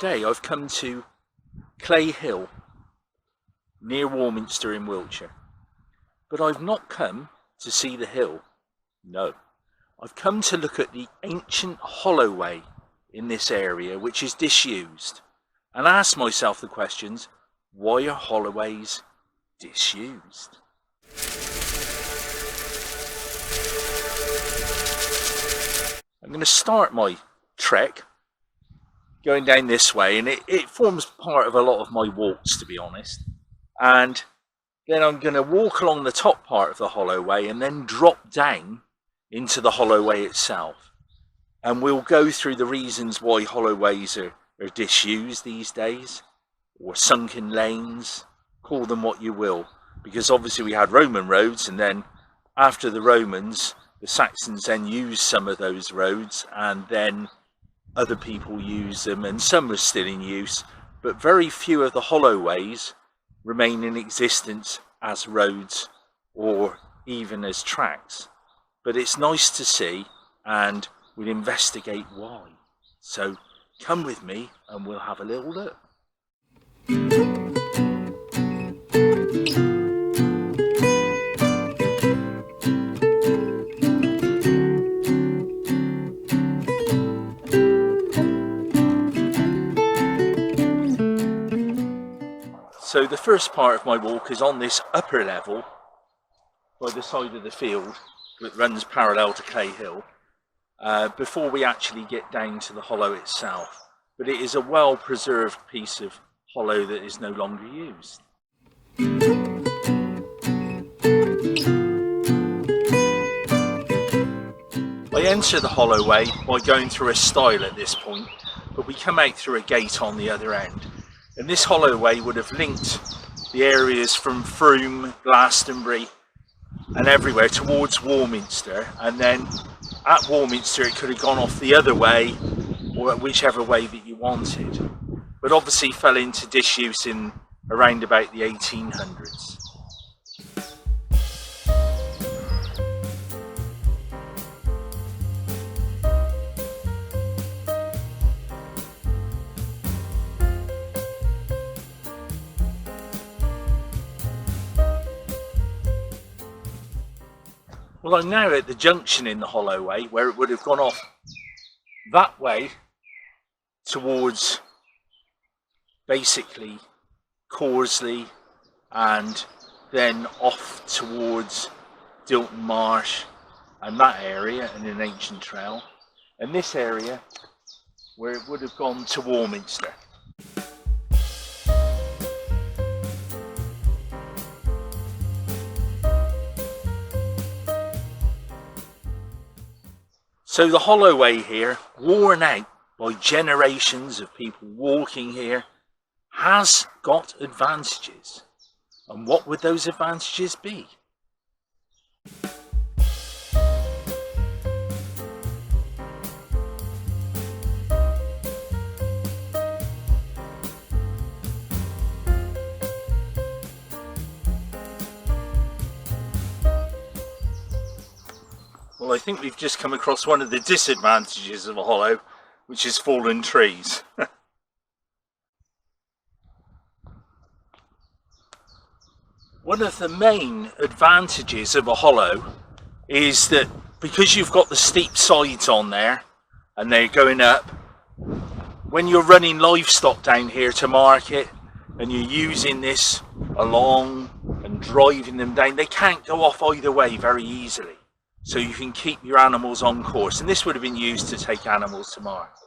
today I've come to Clay Hill near Warminster in Wiltshire, but I've not come to see the hill. No, I've come to look at the ancient Holloway in this area, which is disused, and ask myself the questions: why are Holloways disused? I'm going to start my trek going down this way, and it forms part of a lot of my walks, to be honest. And then I'm going to walk along the top part of the Holloway and then drop down into the Holloway itself. And we'll go through the reasons why Holloways are disused these days, or sunken lanes, call them what you will. Because obviously we had Roman roads, and then after the Romans, the Saxons then used some of those roads, and then other people used them, and some are still in use, but very few of the Holloways remain in existence as roads or even as tracks. But it's nice to see, and we'll investigate why. So come with me and we'll have a little look. So the first part of my walk is on this upper level by the side of the field that runs parallel to Clay Hill, before we actually get down to the hollow itself. But it is a well preserved piece of hollow that is no longer used. I enter the Holloway by going through a stile at this point, but we come out through a gate on the other end. And this Holloway would have linked the areas from Frome, Glastonbury and everywhere towards Warminster, and then at Warminster it could have gone off the other way, or whichever way that you wanted, but obviously fell into disuse in around about the 1800s. Well, I'm now at the junction in the Holloway where it would have gone off that way towards basically Corsley, and then off towards Dilton Marsh and that area, and an ancient trail, and this area where it would have gone to Warminster. So the Holloway here, worn out by generations of people walking here, has got advantages. And what would those advantages be? Well, I think we've just come across one of the disadvantages of a hollow, which is fallen trees. One of the main advantages of a hollow is that because you've got the steep sides on there and they're going up, when you're running livestock down here to market and you're using this along and driving them down, they can't go off either way very easily. So you can keep your animals on course, and this would have been used to take animals to market.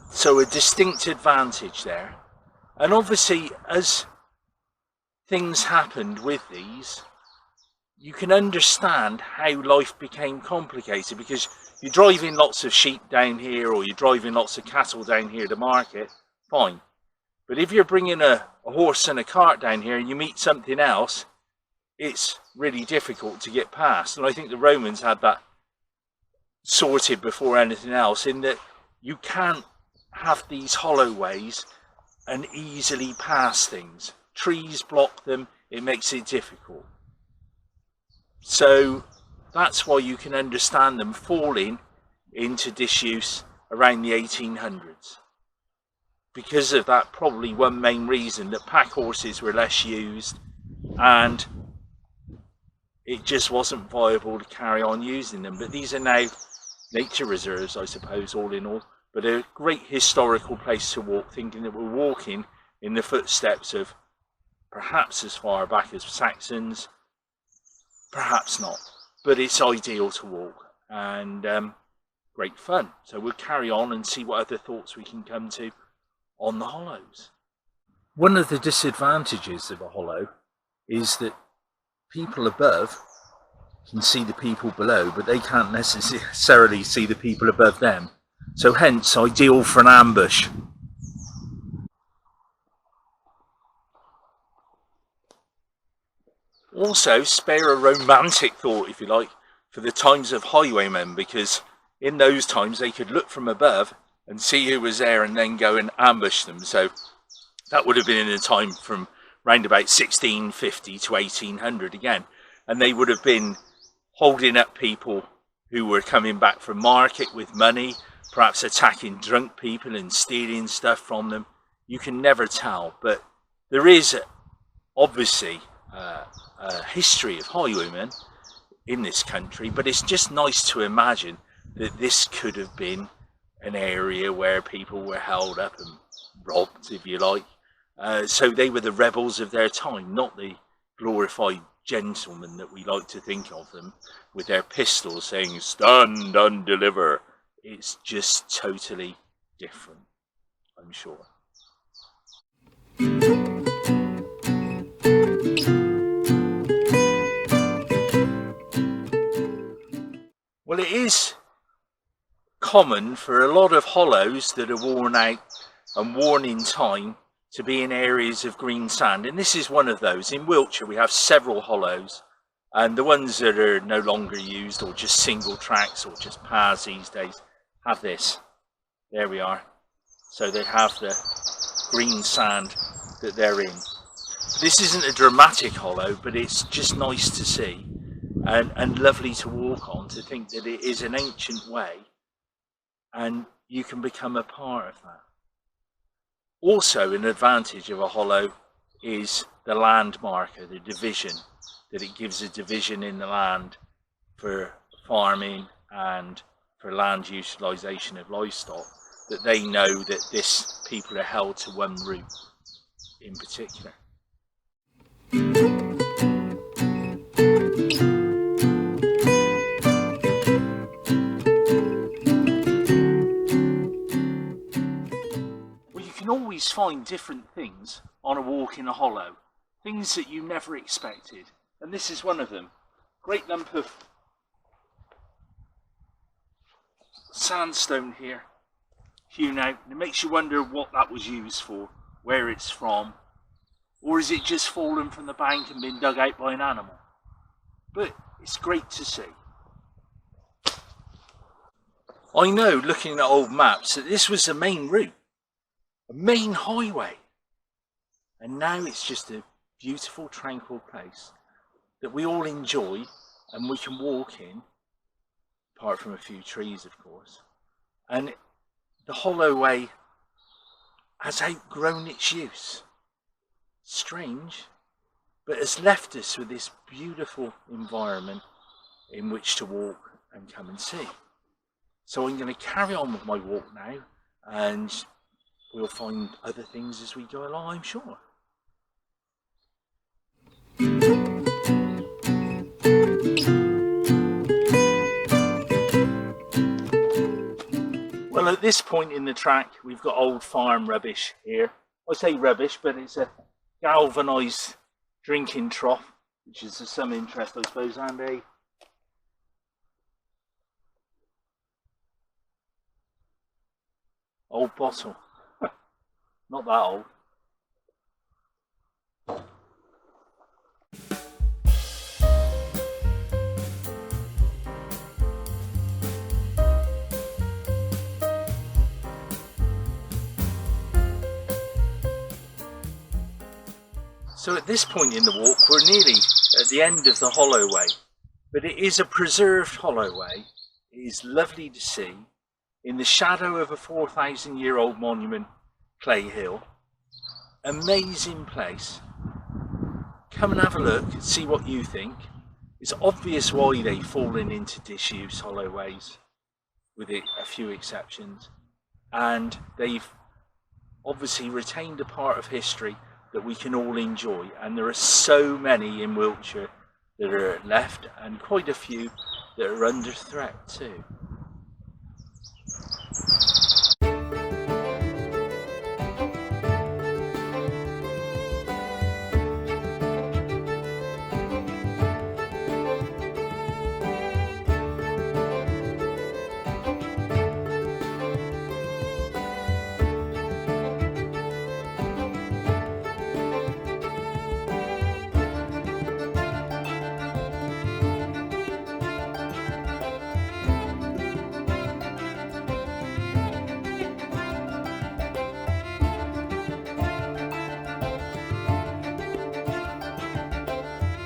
So a distinct advantage there. And obviously, as things happened with these, you can understand how life became complicated, because you're driving lots of sheep down here, or you're driving lots of cattle down here to market, fine. But if you're bringing a horse and a cart down here and you meet something else, it's really difficult to get past. And I think the Romans had that sorted before anything else, in that you can't have these Holloways and easily pass things. Trees block them, it makes it difficult. So that's why you can understand them falling into disuse around the 1800s. Because of that, probably one main reason, that pack horses were less used and it just wasn't viable to carry on using them. But these are now nature reserves, I suppose, all in all, but a great historical place to walk, thinking that we're walking in the footsteps of perhaps as far back as Saxons, perhaps not, but it's ideal to walk and great fun. So we'll carry on and see what other thoughts we can come to on the hollows. One of the disadvantages of a hollow is that people above can see the people below, but they can't necessarily see the people above them. So hence, ideal for an ambush. Also, spare a romantic thought, if you like, for the times of highwaymen, because in those times they could look from above and see who was there and then go and ambush them. So that would have been in a time from round about 1650 to 1800 again. And they would have been holding up people who were coming back from market with money, perhaps attacking drunk people and stealing stuff from them. You can never tell, but there is obviously a history of highwaymen in this country, but it's just nice to imagine that this could have been an area where people were held up and robbed, if you like. So they were the rebels of their time, not the glorified gentlemen that we like to think of them with their pistols saying stand and deliver. It's just totally different, I'm sure. Well, it is common for a lot of hollows that are worn out and worn in time to be in areas of green sand, and this is one of those. In Wiltshire we have several hollows, and the ones that are no longer used or just single tracks or just paths these days have this. There we are. So they have the green sand that they're in. This isn't a dramatic hollow, but it's just nice to see and lovely to walk on, to think that it is an ancient way and you can become a part of that. Also, an advantage of a hollow is the land marker, the division, that it gives a division in the land for farming and for land utilisation of livestock, that they know that this people are held to one route in particular. You can always find different things on a walk in a hollow, things that you never expected, and this is one of them. Great lump of sandstone here, hewn out, and it makes you wonder what that was used for, where it's from, or is it just fallen from the bank and been dug out by an animal? But it's great to see. I know, looking at old maps, that this was the main route, a main highway, and now it's just a beautiful, tranquil place that we all enjoy and we can walk in, apart from a few trees of course. And the Holloway has outgrown its use. Strange, but has left us with this beautiful environment in which to walk and come and see. So I'm going to carry on with my walk now, and we'll find other things as we go along, I'm sure. Well, at this point in the track, we've got old farm rubbish here. I say rubbish, but it's a galvanised drinking trough, which is of some interest, I suppose, and a old bottle. Not that old. So at this point in the walk, we're nearly at the end of the Holloway, but it is a preserved Holloway. It is lovely to see. in the shadow of a 4,000-year-old monument, Clay Hill. Amazing place. Come and have a look, see what you think. It's obvious why they've fallen into disuse, Holloways, with a few exceptions. And they've obviously retained a part of history that we can all enjoy. And there are so many in Wiltshire that are left, and quite a few that are under threat too.